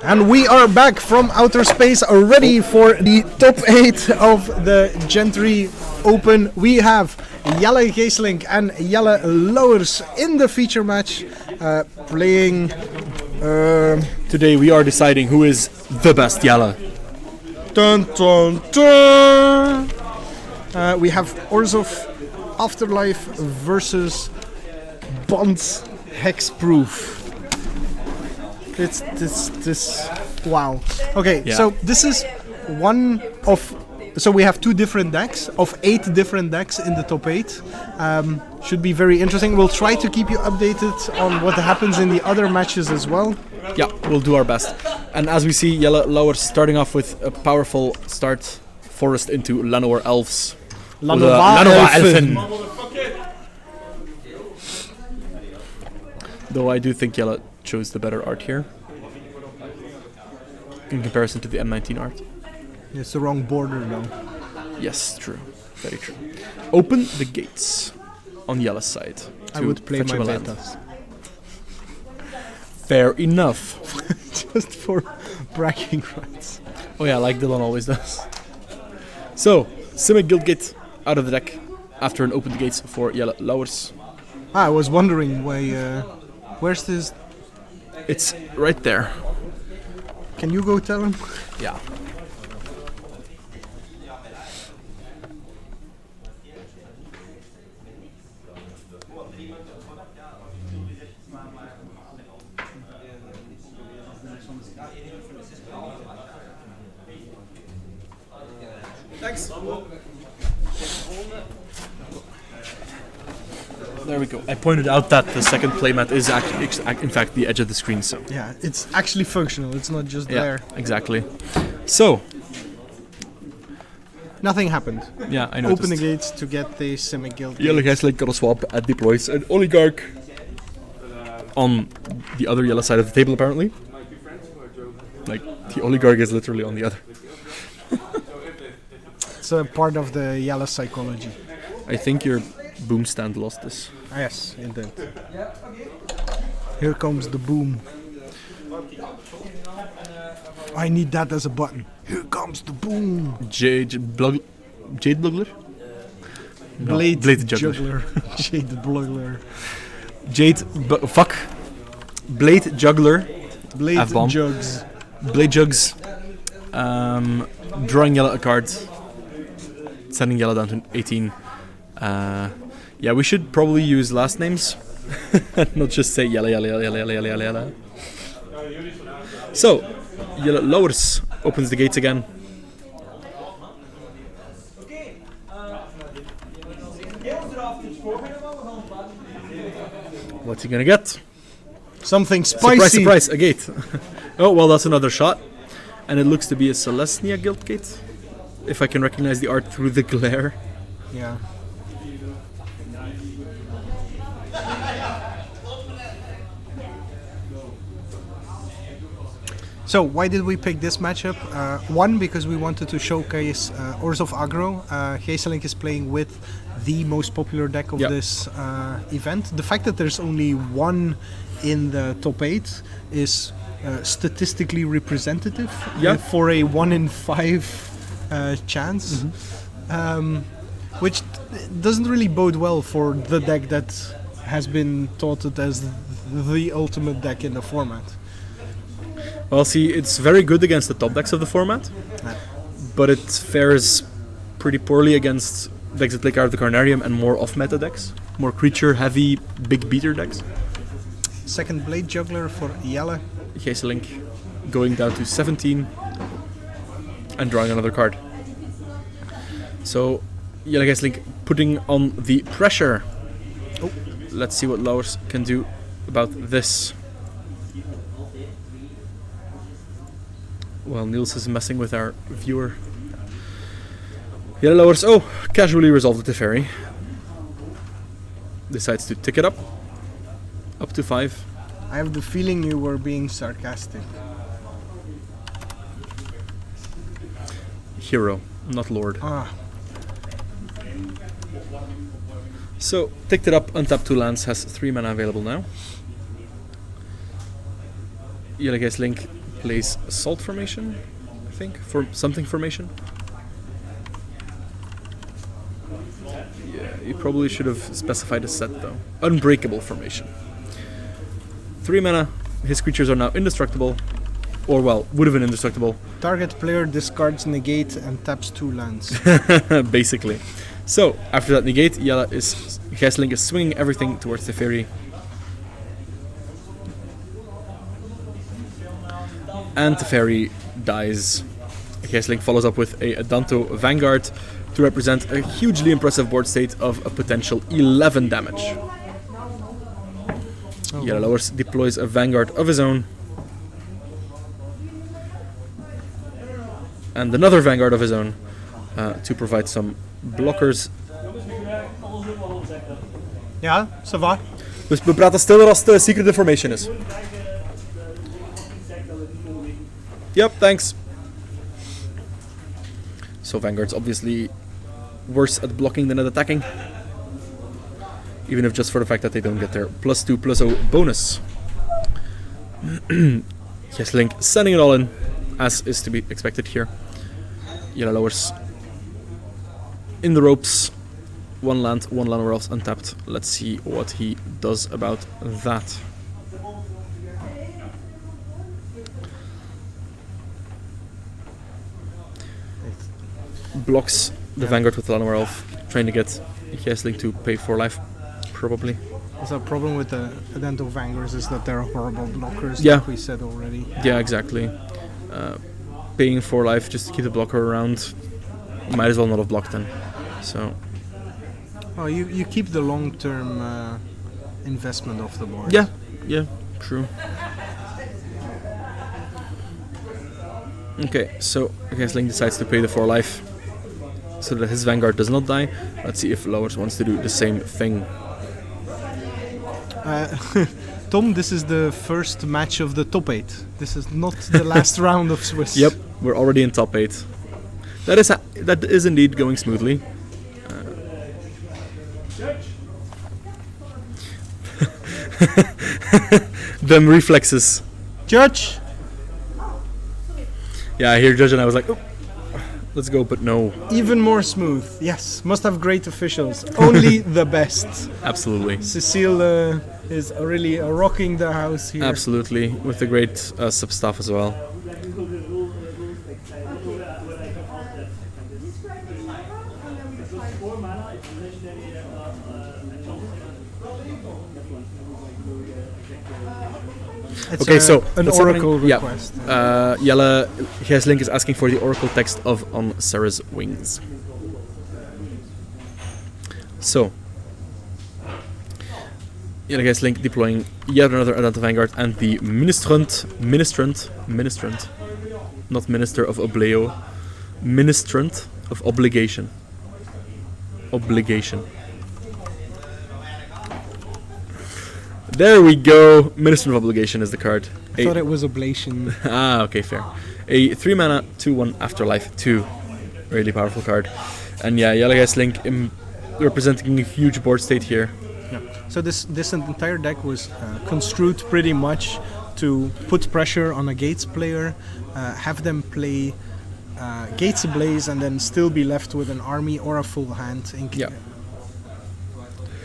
And we are back from outer space, ready for the top 8 of the Gentry Open. We have Jelle Geesling and Jelle Lauwers in the feature match, playing... Today we are deciding who is the best Jelle. Dun, dun, dun. We have Orzhov Afterlife versus Bant Hexproof. This wow. Okay, Yeah. so this is one of... So we have 2 different decks, of 8 different decks in the top 8. Should be very interesting. We'll try to keep you updated on what happens in the other matches as well. Yeah, we'll do our best. And as we see, Jelle Lauwers starting off with a powerful start, forest into Llanowar Elves. Llanowar Elfen. Though I do think Jelle chose the better art here in comparison to the M19 art. It's the wrong border though. Yes, true. Very true. Open the gates on Jelle's side. I would play my land. betas. Fair enough. Just for bragging rights. Oh yeah, like Dylan always does. So, Simic Guildgate out of the deck after an open the gates for Jelle Lauwers. I was wondering why, where's this... It's right there. Can you go tell him? Yeah. Thanks. There we go. I pointed out that the second playmat is actually, in fact, the edge of the screen. So Yeah, it's actually functional. It's not just yeah, there. exactly. So Nothing happened. yeah, I noticed. Open the gates to get the Simic Guild. Jelle Geesling got a swap and deploys an oligarch on the other Jelle side of the table, apparently. Like, the oligarch is literally on the other. It's a part of the Jelle psychology. I think your boom stand lost this. Ah, yes, it did. Here comes the boom. I need that as a button. Here comes the boom. Jade Blugler? No, Blade Juggler. Jade Blugler. Fuck. Blade Juggler. Blade F-bomb. Jugs. Blade Jugs. Drawing Jelle a card. Sending Jelle down to 18. Yeah, we should probably use last names. Not just say Jelle. So, Jelle Lauwers opens the gates again. What's he gonna get? Something spicy. Surprise, surprise, a gate. Oh, well, that's another shot. And it looks to be a Celestia Guild Gate. If I can recognize the art through the glare. Yeah. So why did we pick this matchup? One, because we wanted to showcase Orzhov Aggro. Geesling is playing with the most popular deck of this event. The fact that there's only one in the top 8 is statistically representative for a 1 in 5 chance, which doesn't really bode well for the deck that has been touted as the ultimate deck in the format. Well, see, it's very good against the top decks of the format, but it fares pretty poorly against decks that play Card of the Carnarium and more off-meta decks, more creature-heavy, big beater decks. Second Blade Juggler for Jelle. Geesling going down to 17 and drawing another card. So, Jelle Geesling putting on the pressure. Oh. Let's see what Lauwers can do about this. Well, Niels is messing with our viewer. Jelle Lauwers, casually resolved the Teferi. Decides to tick it up to 5. I have the feeling you were being sarcastic. Hero, not Lord. Ah. So, ticked it up, untapped 2 lands, has 3 mana available now. Jelle Geesling plays Assault Formation, I think, for something formation. Yeah, you probably should have specified a set though. Unbreakable Formation. 3 mana, his creatures are now indestructible, or well, would have been indestructible. Target player discards negate and taps 2 lands. Basically. So, after that negate, Gijsling is swinging everything towards the Teferi. And Teferi dies. Gijsling follows up with a Adanto Vanguard to represent a hugely impressive board state of a potential 11 damage. Jelle Lowers deploys a Vanguard of his own. And another Vanguard of his own to provide some blockers. Ja, ça va. Dus we praten stiller als de Secret Information is. Yep, thanks. So Vanguard's obviously worse at blocking than at attacking. Even if just for the fact that they don't get their +2/+0 bonus. Gijsling sending it all in, as is to be expected here. Jelle Lowers in the ropes. 1 land, 1 land where else untapped. Let's see what he does about that. Blocks the Vanguard with the Llanowar Elf, trying to get Gijsling to pay for life, probably. There's a problem with the Adanto Vanguards is that they're horrible blockers, Yeah. like we said already. Yeah, exactly. Paying for life just to keep the blocker around. Might as well not have blocked then. So Oh, you keep the long-term investment off the board. yeah, true. Okay, so Gijsling decides to pay the 4 life so that his Vanguard does not die. Let's see if Lowers wants to do the same thing. Tom, this is the first match of the top 8. This is not the last round of Swiss. Yep, we're already in top 8. That is indeed going smoothly. Them reflexes. Judge! Yeah, I hear Judge and I was like, oh, let's go, but no. Even more smooth. Yes, must have great officials. Only the best. Absolutely. Cecile is really rocking the house here. Absolutely, with the great sub-staff as well. It's Okay, so an what's oracle happening? request. Yeah. Jelle Gijsling is asking for the oracle text of On Sarah's Wings. So, Jelle Gijsling deploying yet another Adanto Vanguard and the Ministrant, not Minister of Obleo, Ministrant of Obligation. There we go. Minister of Obligation is the card. I thought it was Oblation. Okay, fair. A 3 mana 2/1 Afterlife 2. Really powerful card. And yeah, Jelle Gijsling representing a huge board state here. Yeah. So this entire deck was construed pretty much to put pressure on a Gates player, have them play Gates Ablaze, and then still be left with an army or a full hand. Yeah.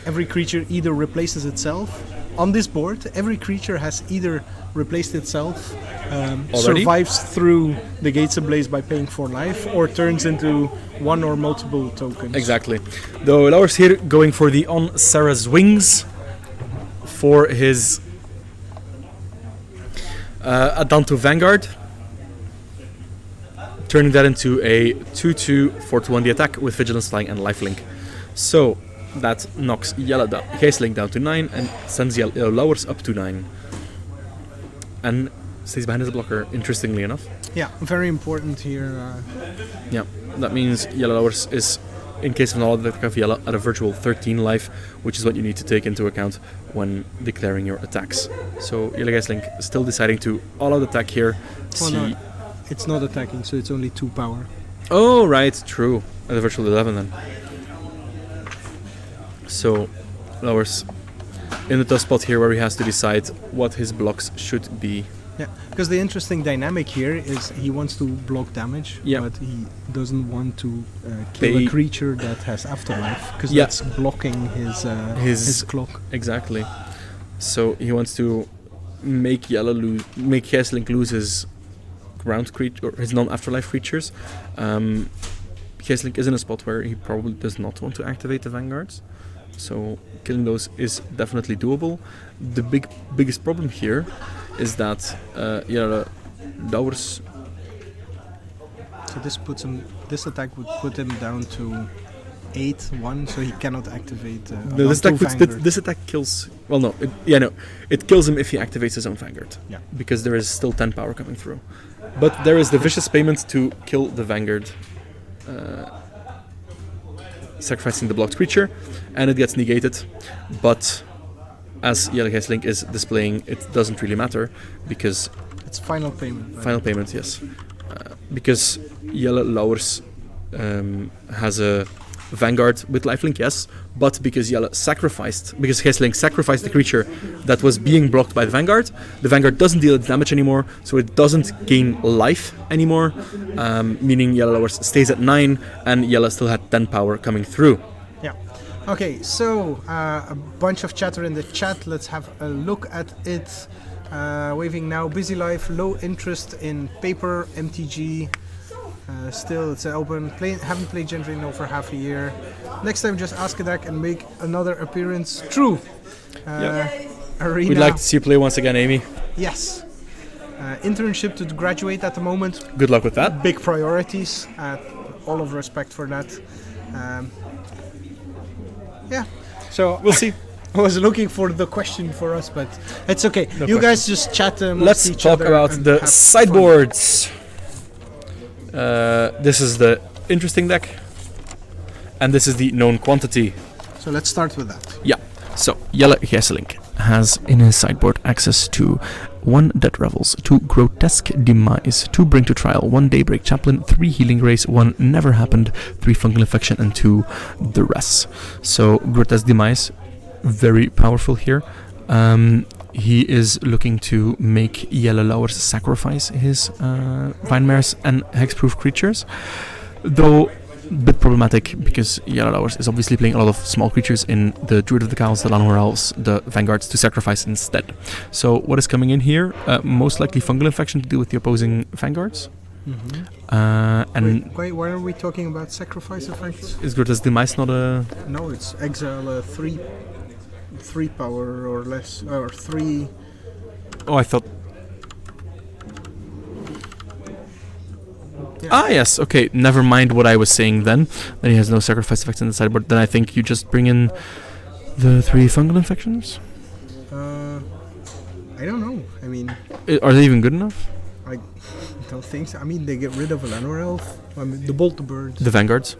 Every creature either replaces itself. On this board, every creature has either replaced itself, survives through the Gates Ablaze by paying 4 life, or turns into 1 or multiple tokens. Exactly. Though Lowers here going for the On Sarah's Wings for his Adanto Vanguard, turning that into a 2/2 4/1 the attack with Vigilance, Flying, and Lifelink. So that knocks Gijsling down to 9 and sends Jelle Lowers up to 9. And stays behind as a blocker, interestingly enough. Yeah, very important here. Yeah, that means Jelle Lowers is, in case of an all attack of Jelle, at a virtual 13 life, which is what you need to take into account when declaring your attacks. So Jelle Gijsling still deciding to all-out attack here. Well, no, it's not attacking, so it's only 2 power. Oh, right, true. At a virtual 11 then. So, Lowers in the tough spot here where he has to decide what his blocks should be. Yeah, because the interesting dynamic here is he wants to block damage, Yeah. but he doesn't want to kill a creature that has Afterlife, because Yeah. that's blocking his clock. Exactly. So he wants to make Hexlink lose his ground creature or his non-Afterlife creatures. Hexlink is in a spot where he probably does not want to activate the vanguards, so killing those is definitely doable. The biggest problem here is that Jelle lowers. So this attack would put him down to 8-1, so he cannot activate. No, this attack kills. Well, no, it kills him if he activates his own vanguard. Yeah. Because there is still 10 power coming through. But there is the vicious payment to kill the vanguard, sacrificing the blocked creature, and it gets negated. But as Jelle Hexlink is displaying, it doesn't really matter because it's final payment. Right? Final payment, yes. Because Jelle Lauwers has a Vanguard with lifelink, yes, but because Hexlink sacrificed the creature that was being blocked by the Vanguard doesn't deal its damage anymore, so it doesn't gain life anymore, meaning Jelle Lauwers stays at 9, and Jelle still had 10 power coming through. Yeah. Okay, so a bunch of chatter in the chat. Let's have a look at it. Waving now, busy life, low interest in paper, MTG. Still, it's open. Haven't played Gentry in over half a year. Next time, just ask a deck and make another appearance. True. Arena. We'd like to see you play once again, Amy. Yes. Internship to graduate at the moment. Good luck with that. Big priorities. All of respect for that. Yeah. So we'll see. I was looking for the question for us, but it's okay. No you question. Guys just chat. Let's talk about the sideboards. This is the interesting deck, and this is the known quantity. So let's start with that. Yeah. So Jelle Hexlink has in his sideboard access to 1 Dead Revels, 2 Grotesque Demise, 2 Bring to Trial, 1 Daybreak Chaplain, 3 Healing Race, 1 Never Happened, 3 Fungal Infection, and 2 Duress. So Grotesque Demise, very powerful here. He is looking to make Jelle Lauwers sacrifice his Vinemares and Hexproof creatures, though a bit problematic because Jelle Lauwers is obviously playing a lot of small creatures in the Druid of the Cows, the Llanowar Elves, the Vanguards to sacrifice instead. So what is coming in here? Most likely Fungal Infection to deal with the opposing Vanguards. Mm-hmm. And wait, why are we talking about sacrifice effects? Is Grotesque Demise not a... No, it's exile 3 power or less, or 3. Oh, I thought... Yeah. Ah, yes, okay, never mind what I was saying then. Then he has no sacrifice effects in the sideboard. Then I think you just bring in the 3 Fungal Infections? I don't know. I mean... Are they even good enough? I don't think so. I mean, they get rid of a Llanowar Elf. I mean, the Bolt the Birds. The Vanguards?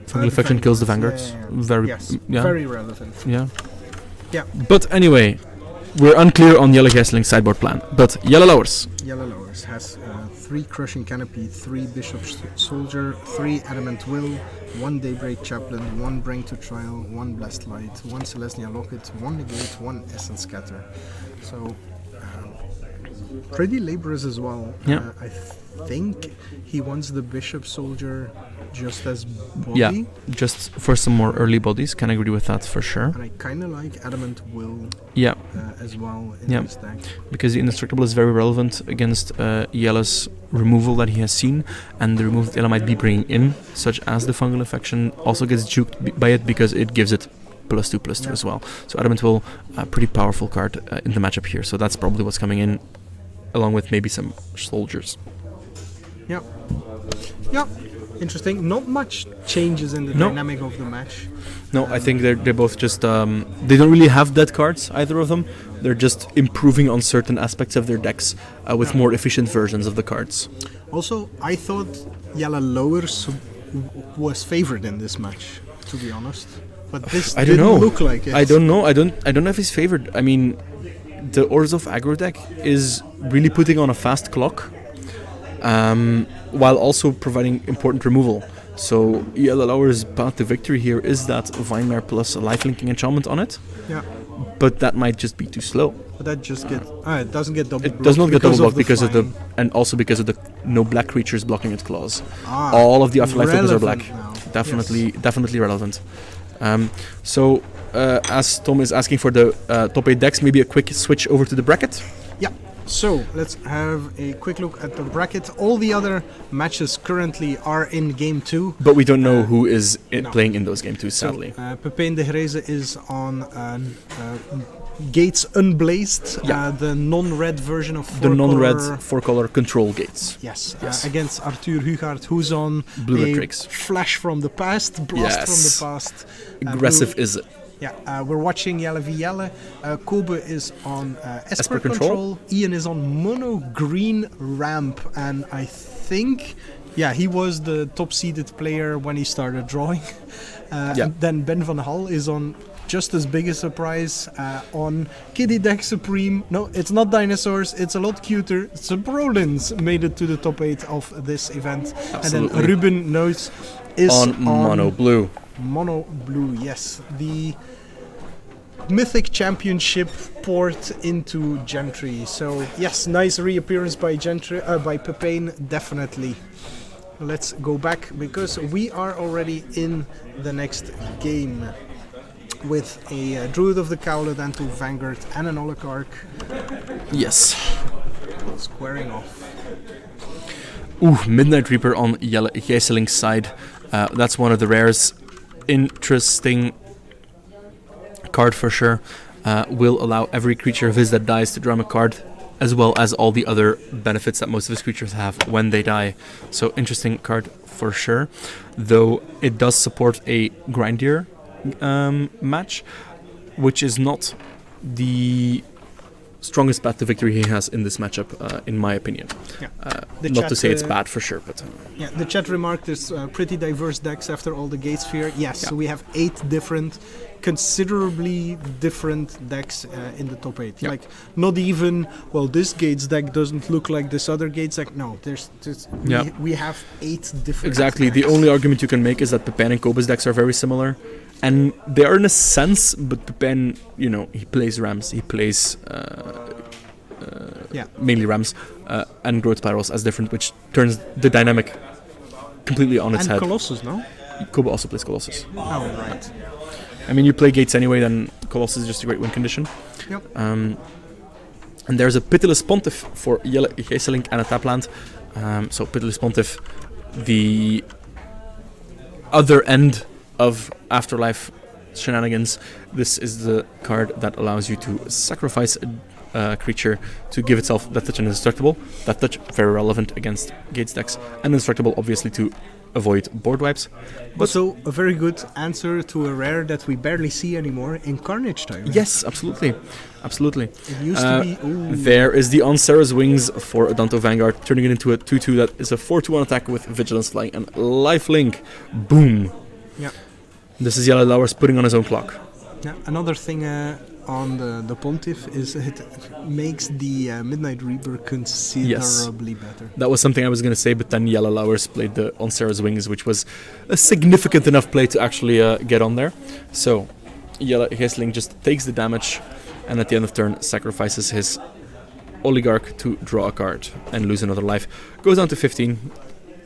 Fungal Infection kills the Vanguards. Yeah. Very relevant. Yeah. Yeah. But anyway, we're unclear on Jelle Hexlink's sideboard plan. But Jelle Lauwers. Jelle Lauwers has 3 Crushing Canopy, 3 Bishop Soldier, 3 Adamant Will, 1 Daybreak Chaplain, 1 Bring to Trial, 1 Blessed Light, 1 Celestia Locket, 1 Negate, 1 Essence Scatter. So, pretty laborious as well. Yeah. I think he wants the Bishop Soldier just as body. Yeah, just for some more early bodies. Can agree with that for sure. And I kind of like Adamant Will as well in this deck. Because the Indestructible is very relevant against Jelle's removal that he has seen, and the removal that Jelle might be bringing in, such as the Fungal Infection, also gets juked by it because it gives it +2/+2 as well. So Adamant Will, a pretty powerful card in the matchup here. So that's probably what's coming in, along with maybe some soldiers. Yeah. Yeah. Interesting. Not much changes in the dynamic of the match. No, I think they're both just they don't really have dead cards, either of them. They're just improving on certain aspects of their decks with more efficient versions of the cards. Also, I thought Jelle Lauwers was favored in this match, to be honest. But this didn't look like it. I don't know. I don't know if he's favored. I mean, the Orzhov aggro deck is really putting on a fast clock, while also providing important removal. So Jelle Lauwers' path to victory here is that Vinemare plus a lifelinking enchantment on it. Yeah. but that might just be too slow. But that just get it doesn't get double. It does not get double blocked because of the flying. and also because of the no black creatures blocking its claws. Ah, All of the Afterlife tokens are black. relevant now. Definitely relevant. So as Tom is asking for the top 8 decks, maybe a quick switch over to the bracket. Yeah. So let's have a quick look at the bracket. All the other matches currently are in game 2. But we don't know who is no. playing in those game 2, sadly. So, Pepijn de Greze is on Gates Unblazed, Yeah. the non-red version of The non-red four-color. 4-color control gates. Yes, Yes. Against Arthur Hugaard, who's on Blue Red a Tricks. Flash from the Past, Blast from Yes. the Past. Aggressive is it? Yeah, we're watching Jelle v Jelle. Kobe is on Esper Esper control. control. Ian is on mono green ramp, and I think, he was the top seeded player when he started drawing. And then Ben van Hal is on just as big a surprise on Kitty Deck Supreme. No, it's not dinosaurs. It's a lot cuter. Sabrolins made it to the top 8 of this event. Absolutely. And then Ruben Notes is On mono blue. Mono blue, yes. The Mythic Championship port into Gentry. So yes, nice reappearance by Gentry, by Pepijn, definitely. Let's go back because we are already in the next game with a Druid of the Cowlet and 2 Vanguard and an Oligarch Yes. squaring off. Ooh, Midnight Reaper on Jelle Gijselink's side. That's one of the rares. Interesting card for sure. Will allow every creature of his that dies to draw him a card, as well as all the other benefits that most of his creatures have when they die. So interesting card for sure. Though it does support a Grindier match, which is not the strongest path to victory he has in this matchup, in my opinion. Yeah. Not to say it's bad for sure, but Yeah, the chat remarked there's pretty diverse decks after all the Gate Sphere. Yes, Yeah. so we have 8 different, considerably different decks in the top 8. Yeah. Like, not even, well, this Gates deck doesn't look like this other Gates deck. No, Yeah. we have 8 different exactly. The decks. only argument you can make is that Pepijn and Koba's decks are very similar, and they are in a sense. But Pepijn, he plays Rams, he plays mainly Rams, and Growth Spirals as different, which turns the dynamic completely on its And head. Colossus, no? Koba also plays Colossus. Oh, right. I mean, you play Gates anyway, then Colossus is just a great win condition. Yep. And there's a Pitiless Pontiff for Jelle Gijselink and a tap land. So Pitiless Pontiff, the other end of Afterlife shenanigans. This is the card that allows you to sacrifice a creature to give itself that touch and indestructible. That touch, very relevant against Gates decks. And indestructible, obviously, to avoid board wipes. But Also, a very good answer to a rare that we barely see anymore in Carnage Time. yes, absolutely. Absolutely. It used to be... Ooh. There is the On Sarah's Wings for Adanto Vanguard, turning it into a 2-2 that is a 4-2-1 attack with Vigilance Flying and Lifelink. Boom. Yeah. This is Jelle Lauwers putting on his own clock. Yeah, another thing on the Pontiff is it makes the Midnight Reaper considerably better. That was something I was going to say, but then Jelle Lauwers played the On Sarah's Wings, which was a significant enough play to actually get on there. So Jelle Gijsling just takes the damage, and at the end of turn sacrifices his Oligarch to draw a card and lose another life. Goes down to 15.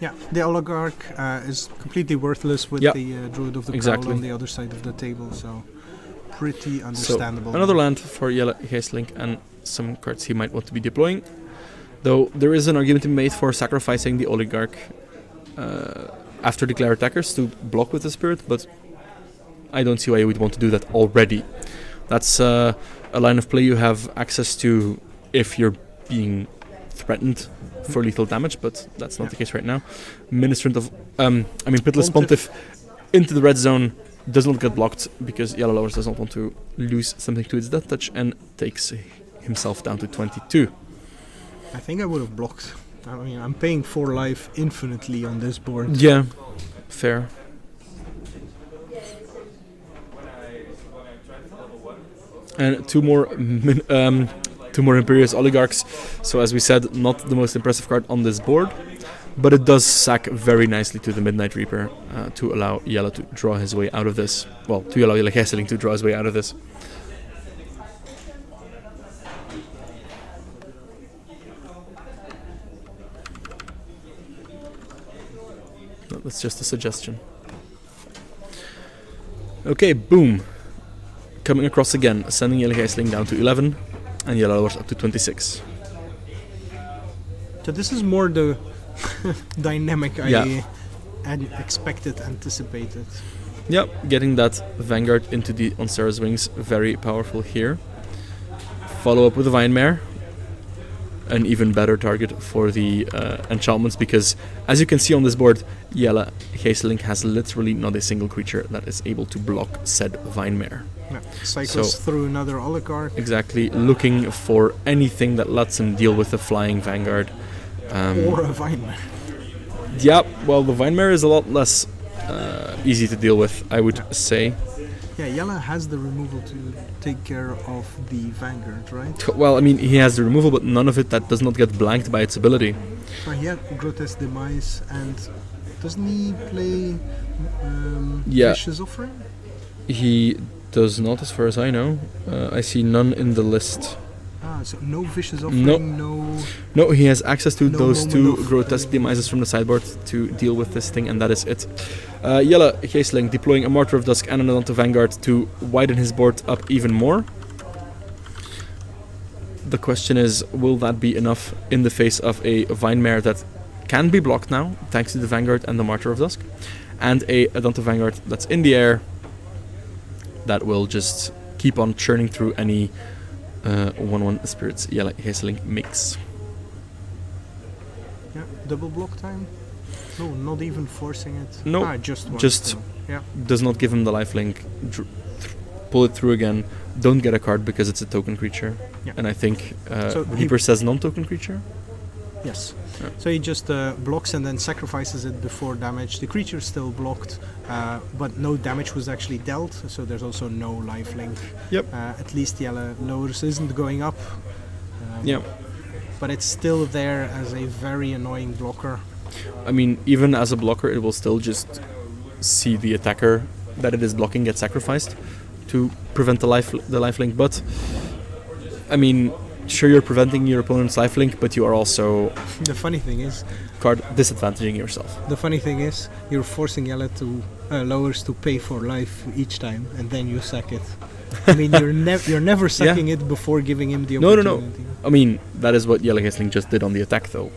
Yeah, the Oligarch is completely worthless with Yeah, the Druid of the exactly. Cowl on the other side of the table, so pretty understandable. So another land for Jelle Gijsling and some cards he might want to be deploying. Though there is an argument to be made for sacrificing the Oligarch after declare attackers to block with the Spirit, but I don't see why you would want to do that already. That's a line of play you have access to if you're being threatened for lethal damage, but that's not the case right now. Ministrant of, Pitiless Pontiff into the red zone does not get blocked because Jelle Lauwers does not want to lose something to its death touch and takes himself down to 22. I think I would have blocked. I mean, I'm paying 4 life infinitely on this board. Yeah, fair. And two more Imperious Oligarchs. So as we said, not the most impressive card on this board, but it does sack very nicely to the Midnight Reaper to allow Jelle to draw his way out of this. Well, to allow Jelle Gijsling to draw his way out of this. That's just a suggestion. Okay, boom. Coming across again, sending Jelle Gijsling down to 11, and Jelle lowers up to 26. So this is more the dynamic Yeah. I expected, anticipated. Yep, getting that Vanguard into the on Sarah's wings, very powerful here. Follow up with the Vinemare, an even better target for the enchantments, because as you can see on this board, Jelle Gijsling has literally not a single creature that is able to block said Vinemare. Yeah. Cycles through another oligarch. Exactly, looking for anything that lets him deal with the flying Vanguard. Or a Vinemare. Yeah, well, the Vinemare is a lot less easy to deal with, I would say. Yeah, Jelle has the removal to take care of the Vanguard, right? Well, I mean, he has the removal, but none of it that does not get blanked by its ability. So he had Grotesque Demise, and doesn't he play Yeah. Vicious Offering? He does not, as far as I know. I see none in the list. Ah, so no Vicious Offering, No, he has access to No those moment two of- grotesque demises from the sideboard to deal with this thing, and that is it. Jelle Gijsling deploying a Martyr of Dusk and an Adonto Vanguard to widen his board up even more. The question is, will that be enough in the face of a Vinemare that can be blocked now, thanks to the Vanguard and the Martyr of Dusk, and a Adonto Vanguard that's in the air that will just keep on churning through any 1/1 Spirits Jelle Gijsling makes. Yeah, double block time? No, not even forcing it. No, just one. just- so, yeah. Does not give him the lifelink. Pull it through again. Don't get a card because it's a token creature. Yeah. And I think So Reaper says non-token creature. Yes. Yeah. So he just blocks and then sacrifices it before damage. The creature is still blocked, but no damage was actually dealt, so there's also no lifelink. Yep. At least Jelle lowers isn't going up. Yeah. But it's still there as a very annoying blocker. I mean, even as a blocker, it will still just see the attacker that it is blocking get sacrificed to prevent the lifelink. But I mean, sure, you're preventing your opponent's lifelink, but you are also The funny thing is, card disadvantaging yourself. you're forcing Jelle to lowers to pay for life each time, and then you sack it. I mean, you're never sacking it before giving him the No. opportunity. I mean, that is what Jelle Gijsling just did on the attack, though.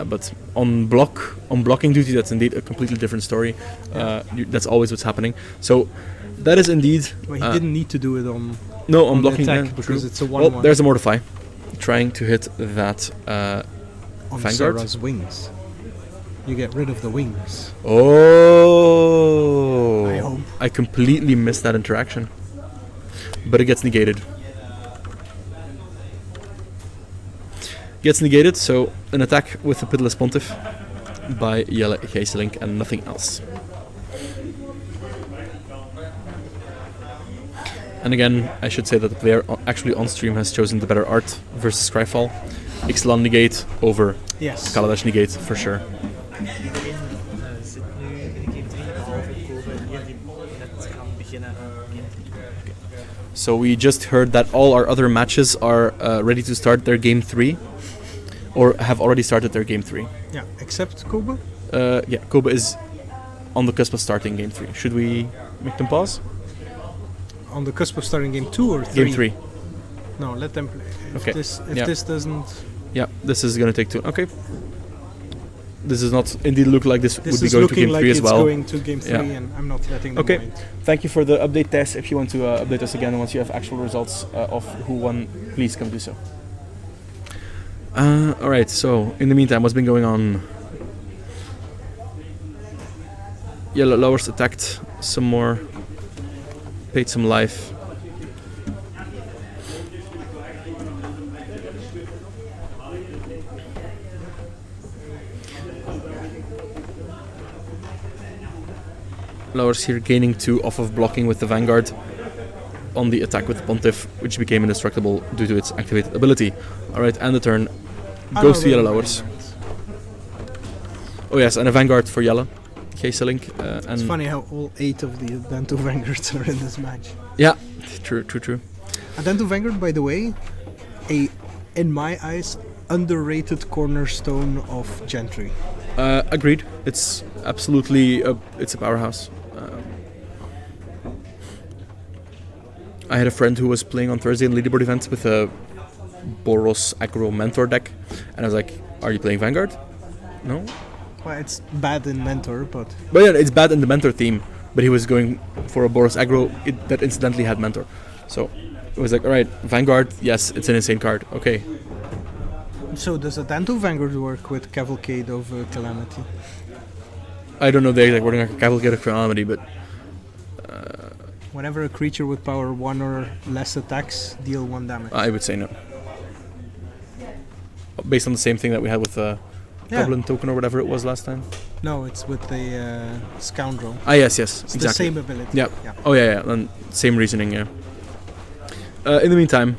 But on blocking duty, that's indeed a completely different story. That's always what's happening. So that is indeed. Well, he didn't need to do it on on the blocking attack yeah, because true. it's a 1/1 Well, there's a Mortify, trying to hit that on Vanguard. Sarah's wings. You get rid of the wings. Oh! I hope. I completely missed that interaction, but it gets negated. Gets negated, so an attack with the Pitiless Pontiff by Jelle Gijsling and nothing else. And again, I should say that the player actually on stream has chosen the better art versus Scryfall. Ixalan negate over Yes. Kaladesh negate for sure. Iedereen zit nu in de game 3, behalve Kobe en hier die net gaan beginnen game 3. So we just heard that all our other matches are ready to start their game 3, or have already started their game 3. Yeah, except Kobe. Yeah, Kobe is on the cusp of starting game 3. Should we make them pause? On the cusp of starting game 2 or 3? Game 3. No, let them play. If Okay. If this doesn't... Yeah, this is gonna take 2. Okay. This does not indeed look like this This would be is going to looking game like 3 as it's well. going to game 3 Yeah. and I'm not letting them Okay. wait. Thank you for the update, Tess. If you want to update us again once you have actual results of who won, please come do so. Alright, so in the meantime, what's been going on? Yellow Lowers attacked some more, paid some life. Lowers here gaining 2 off of blocking with the Vanguard on the attack with the Pontiff, which became indestructible due to its activated ability. Alright, and the turn goes to Yellow Lowers. Oh yes, and a Vanguard for Jelle Gijsling. It's funny how all 8 of the Adento Vanguards are in this match. Yeah, true. Adento Vanguard, by the way, in my eyes, underrated cornerstone of Gentry. Agreed. It's absolutely it's a powerhouse. I had a friend who was playing on Thursday in leaderboard events with a Boros aggro mentor deck, and I was like, "Are you playing Vanguard?" No. Well, it's bad in mentor, but Yeah, it's bad in the mentor theme. But he was going for a Boros aggro that incidentally had mentor, so it was like, all right, Vanguard. Yes, it's an insane card. Okay. so does a Danto Vanguard work with Cavalcade of Calamity? I don't know the exact wording of Cavalcade of Calamity, but Whenever a creature with power 1 or less attacks, deal 1 damage. I would say no. Based on the same thing that we had with the Goblin token or whatever it was last time. No, it's with the Scoundrel. Ah, yes, It's exactly. the same ability. Yeah. Oh, yeah. And same reasoning, yeah. In the meantime,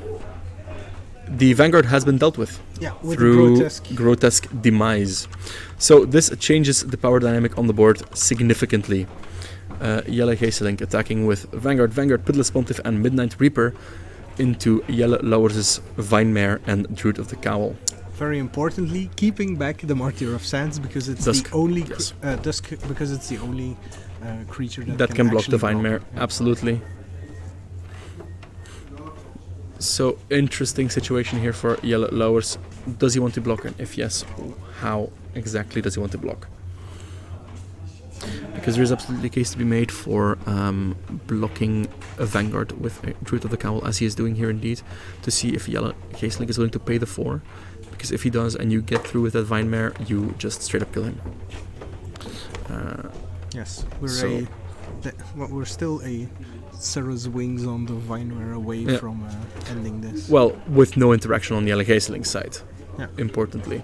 the Vanguard has been dealt with Yeah, with through the grotesque demise. So this changes the power dynamic on the board significantly. Jelle Geeselink attacking with Vanguard, Pitiless Pontiff, and Midnight Reaper into Jelle Lauwers' Vinemare and Druid of the Cowl. Very importantly, keeping back the Martyr of Sands because it's Dusk, the only yes. Dusk because it's the only creature That can block the actually Vinemare, block. absolutely. So, interesting situation here for Jelle Lauwers. Does he want to block? And if yes, how exactly does he want to block? Because there is absolutely a case to be made for blocking a Vanguard with a Druid of the Cowl, as he is doing here indeed, to see if Jelle Geeselink is willing to pay the 4. Because if he does and you get through with that Vinemare, you just straight up kill him. Yes, we're so- we're still a Sarah's wings on the Vinemare away Yeah. from ending this. Well, with no interaction on Jelle Geeselink's side, Yeah. importantly.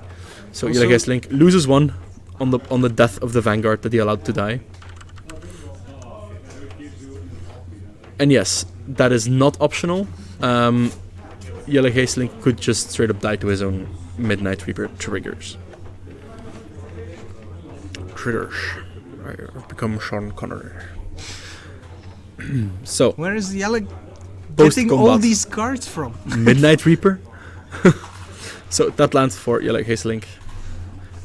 So Also- Jelle Geeselink loses 1 on the death of the Vanguard that he allowed to die. And yes, that is not optional. Jelle Geeselink could just straight up die to his own Midnight Reaper triggers. I become Sean Connery. So, Where is Jelle Post getting all combat. these cards from? Midnight Reaper. So that lands for Jelle Geeselink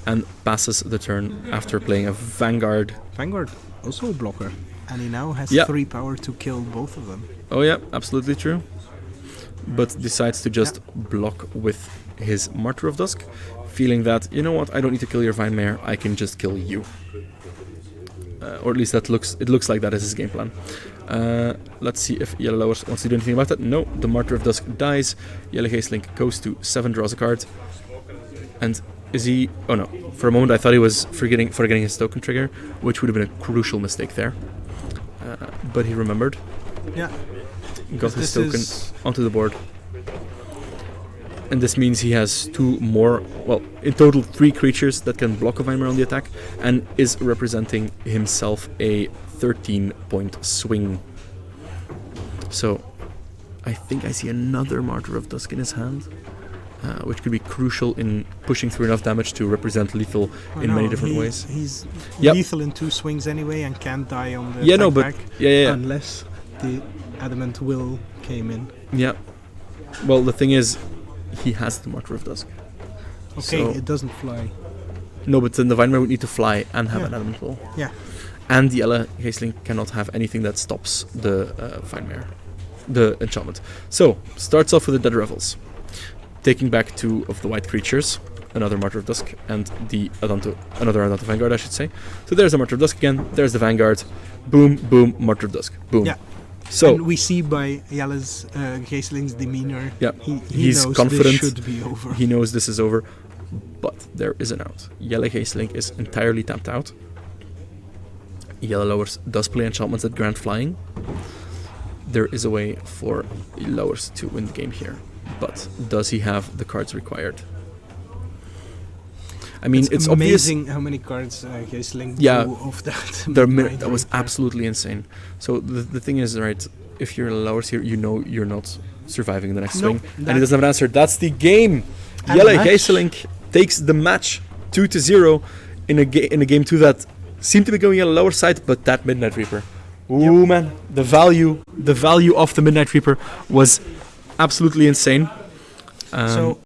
and passes the turn after playing a Vanguard. Vanguard, also a blocker. And he now has Yeah. 3 power to kill both of them. Oh yeah, absolutely true. But decides to just block with his Martyr of Dusk, feeling that, you know what, I don't need to kill your Vinemare, I can just kill you. Or at least it looks like that is his game plan. Let's see if Jelle Lauwers wants to do anything about that. No, the Martyr of Dusk dies. Jelle Geeselink goes to 7, draws a card. And is he... Oh no, for a moment I thought he was forgetting his token trigger, which would have been a crucial mistake there. But he remembered. Yeah. Got his This token is- onto the board. And this means he has 2 more, well, in total 3 creatures that can block a Vinemare on the attack, and is representing himself a 13-point swing. So, I think I see another Martyr of Dusk in his hand, which could be crucial in pushing through enough damage to represent lethal Oh, in no, many different ways. He's Yep. lethal in 2 swings anyway and can't die on the Yeah, no, attack but back yeah. unless the Adamant Will came in. Yeah. Well, the thing is, he has the Martyr of Dusk. Okay, So- it doesn't fly. No, but then the Vinemare would need to fly and have Yeah. an Adamant Will. Yeah. And the Jelle Geeselink cannot have anything that stops the Vinemare, the enchantment. So, starts off with the Dead Revels, taking back 2 of the white creatures, another Martyr of Dusk, and another Adanto Vanguard, I should say. So there's the Martyr of Dusk again, there's the Vanguard, boom, boom, Martyr of Dusk, boom. Yeah. So, And we see by Jelle's Geeselink's demeanor, yeah, he he's knows confident. this should be over. He knows this is over, but there is an out. Jelle Geeselink is entirely tapped out. Jelle Lauwers does play enchantments that grant flying. There is a way for Lauwers to win the game here, but does he have the cards required? I mean, it's obvious. amazing how many cards Geeselink Yeah. drew of that. That was absolutely insane. So the thing is, right, if you're Lauwers here, you know you're not surviving the next No, swing, and that- he doesn't have an answer. That's the game. And Jelle match. Geeselink takes the match 2-0 in a game 2 that seemed to be going on the lower side, but that Midnight Reaper. Ooh, man, the value of the Midnight Reaper was absolutely insane. So